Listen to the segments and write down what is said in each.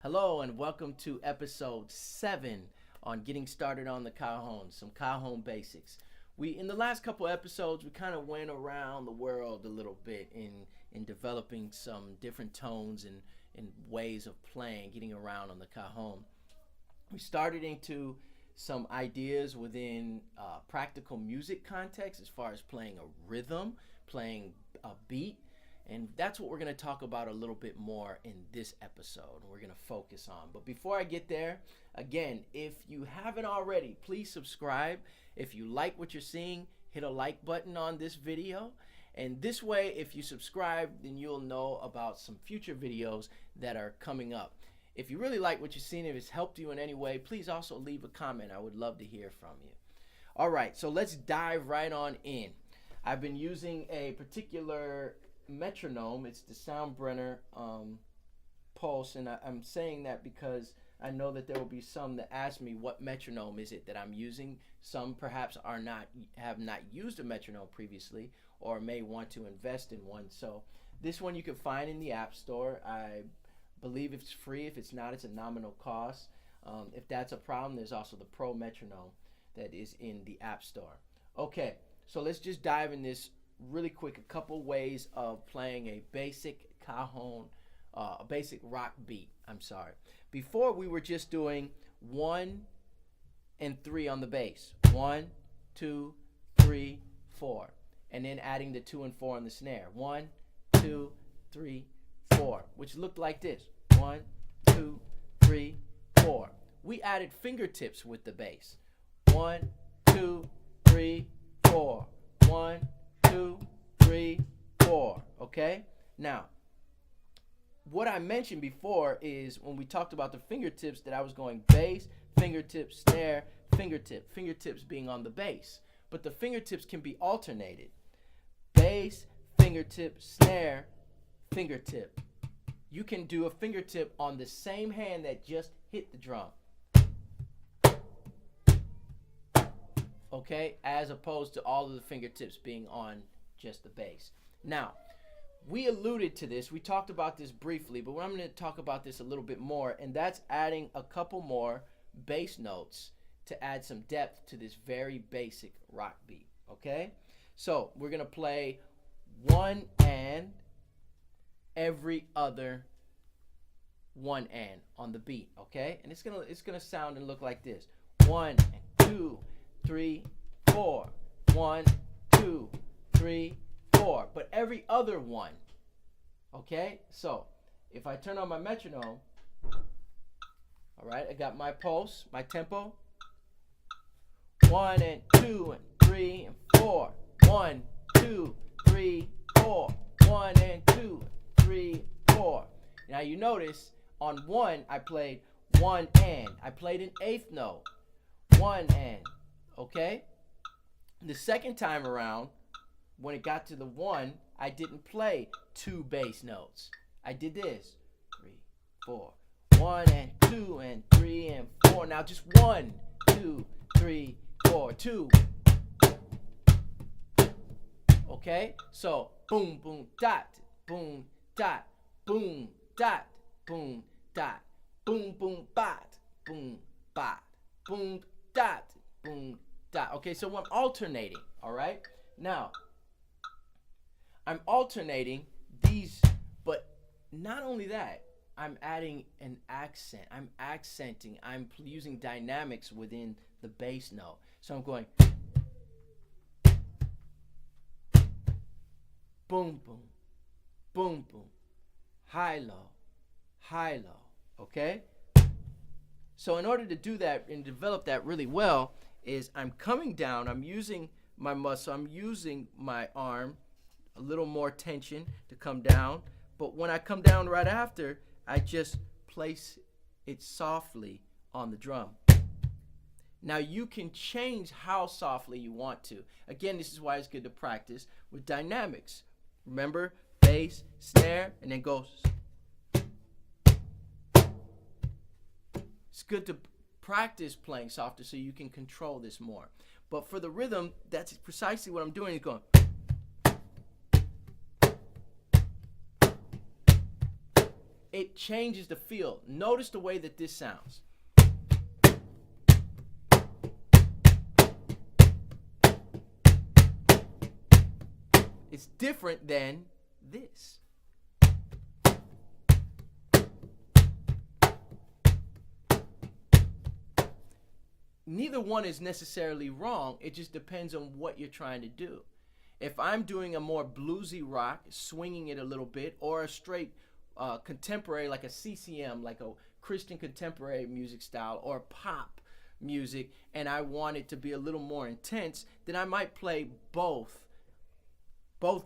Hello and welcome to episode 7 on getting started on the Cajon, some Cajon basics. In the last couple episodes, we kind of went around the world a little bit in developing some different tones and ways of playing, getting around on the Cajon. We started into some ideas within practical music context as far as playing a rhythm, playing a beat. And that's what we're going to talk about a little bit more in this episode. We're going to focus on. But before I get there, again, if you haven't already, please subscribe. If you like what you're seeing, hit a like button on this video. And this way, if you subscribe, then you'll know about some future videos that are coming up. If you really like what you're seeing, if it's helped you in any way, please also leave a comment. I would love to hear from you. All right, so let's dive right on in. I've been using a particular metronome. It's the Soundbrenner Pulse, and I'm saying that because I know that there will be some that ask me what metronome is it that I'm using. Some perhaps have not used a metronome previously or may want to invest in one. So this one you can find in the App Store. I believe it's free. If it's not, it's a nominal cost. If that's a problem, there's also the Pro metronome that is in the App Store. Okay, so let's just dive in this really quick. A couple ways of playing a basic Cajon, a basic rock beat. Before we were just doing 1 and 3 on the bass. 1, 2, 3, 4, and then adding the 2 and 4 on the snare. 1, 2, 3, 4, which looked like this. 1, 2, 3, 4. We added fingertips with the bass. 1, 2, 3, 4. 1, 2, 3, 4. Okay? Now, what I mentioned before is when we talked about the fingertips that I was going bass, fingertip, snare, fingertip. Fingertips being on the bass. But the fingertips can be alternated. Bass, fingertip, snare, fingertip. You can do a fingertip on the same hand that just hit the drum. Okay, as opposed to all of the fingertips being on just the bass. Now, we alluded to this. We talked about this briefly, but I'm going to talk about this a little bit more, and that's adding a couple more bass notes to add some depth to this very basic rock beat. Okay, so we're going to play 1 and every other 1 and on the beat. Okay, and it's gonna sound and look like this: 1 and 2, 3, 4. 1, 2, 3, 4. But every other 1. Okay? So, if I turn on my metronome, all right, I got my pulse, my tempo. 1 and 2 and 3 and 4. 1, 2, 3, 4. 1 and 2, 3, 4. Now you notice on 1 I played 1 and. I played an 8th note. 1 and. Okay? The second time around, when it got to the 1, I didn't play 2 bass notes. I did this. 3, 4. 1 and 2 and 3 and 4. Now just 1, 2, 3, 4, 2. Okay? So boom, boom, dot, boom, dot, boom, dot, boom, dot, boom, boom, bot, boom, bot, boom, dot, boom, dot. Okay, so I'm alternating, all right? Now, I'm alternating these, but not only that, I'm adding an accent. I'm accenting. I'm using dynamics within the bass note. So I'm going boom, boom, boom, boom, high, low, okay? So in order to do that and develop that really well is I'm coming down, I'm using my muscle, I'm using my arm, a little more tension to come down, but when I come down right after, I just place it softly on the drum. Now you can change how softly you want to. Again, this is why it's good to practice with dynamics. Remember, bass, snare, and then goes. It's good to practice playing softer so you can control this more. But for the rhythm, that's precisely what I'm doing. It's going. It it changes the feel. Notice the way that this sounds. It's different than this. Neither one is necessarily wrong. It just depends on what you're trying to do. If I'm doing a more bluesy rock, swinging it a little bit, or a straight contemporary, like a CCM, like a Christian contemporary music style, or pop music, and I want it to be a little more intense, then I might play both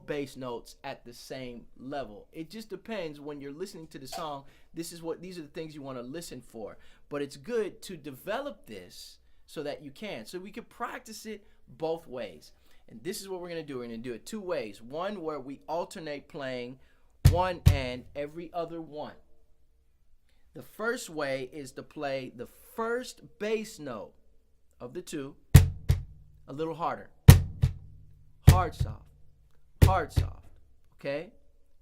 bass notes at the same level. It just depends. When you're listening to the song, these are the things you want to listen for. But it's good to develop this so that you can. So we can practice it both ways. And this is what we're going to do. We're going to do it two ways. One where we alternate playing one and every other one. The first way is to play the first bass note of the two a little harder. Hard, soft. Hard, soft. Okay?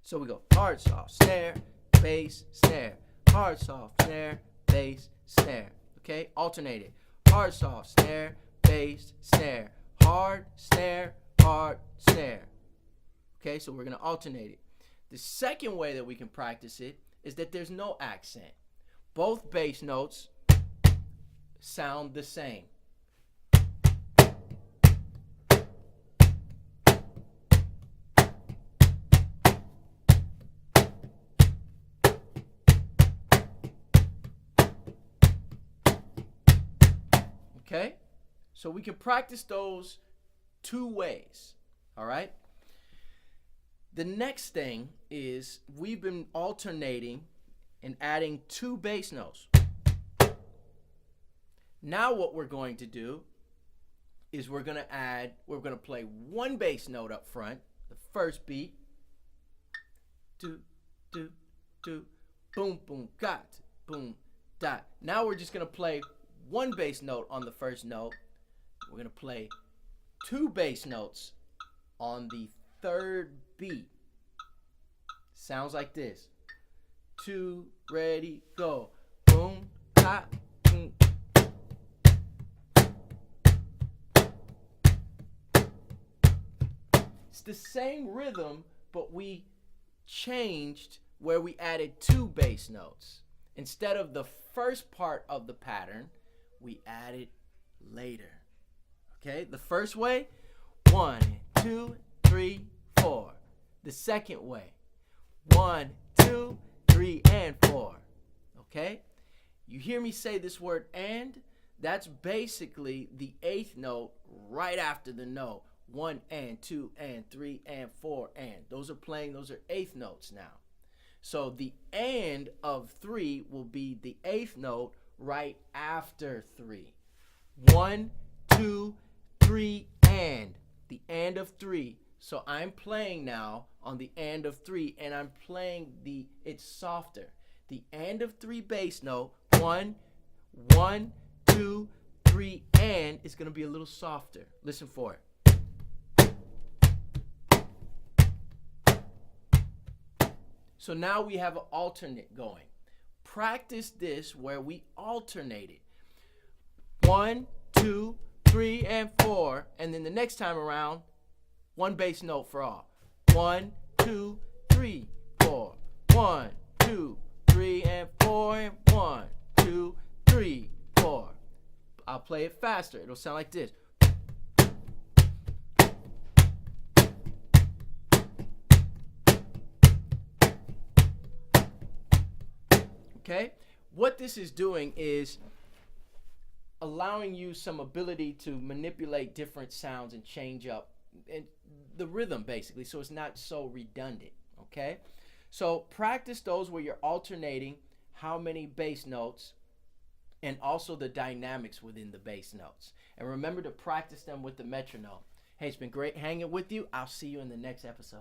So we go hard, soft, snare, bass, snare. Hard, soft, snare, bass, snare. Okay? Alternate it. Hard, soft, snare, bass, snare. Hard, snare, hard, snare. Okay? So we're going to alternate it. The second way that we can practice it is that there's no accent. Both bass notes sound the same. Okay? So we can practice those two ways. All right? The next thing is we've been alternating and adding two bass notes. Now what we're going to do is we're going to play one bass note up front, the first beat. Do, do, do, boom, boom, got, boom, dot. Now we're just going to play one bass note on the first note. We're going to play two bass notes on the third beat. Sounds like this. 2, ready, go. Boom, dot, boom. It's the same rhythm, but we changed where we added two bass notes. Instead of the first part of the pattern, we added later. Okay, the first way, 1, 2, 3, 4. The second way, 1, 2, 3, and 4. Okay, you hear me say this word and? That's basically the eighth note right after the note. 1 and 2 and 3 and 4 and. Those are eighth notes now. So the and of 3 will be the eighth note right after 3. 1, 2, 3, and. The and of 3. So I'm playing now on the and of 3, and I'm playing it's softer. The and of 3 bass note, 1, 1, 2, 3, and is going to be a little softer. Listen for it. So now we have an alternate going. Practice this where we alternate it. 1, 2, 3, and 4, and then the next time around, one bass note for all. 1, 2, 3, 4. 1, 2, 3, and 4, and 1, 2, 3, 4. I'll play it faster. It'll sound like this. Okay? What this is doing is allowing you some ability to manipulate different sounds and change up and the rhythm, basically, so it's not so redundant. Okay? So practice those where you're alternating how many bass notes and also the dynamics within the bass notes. And remember to practice them with the metronome. Hey, it's been great hanging with you. I'll see you in the next episode.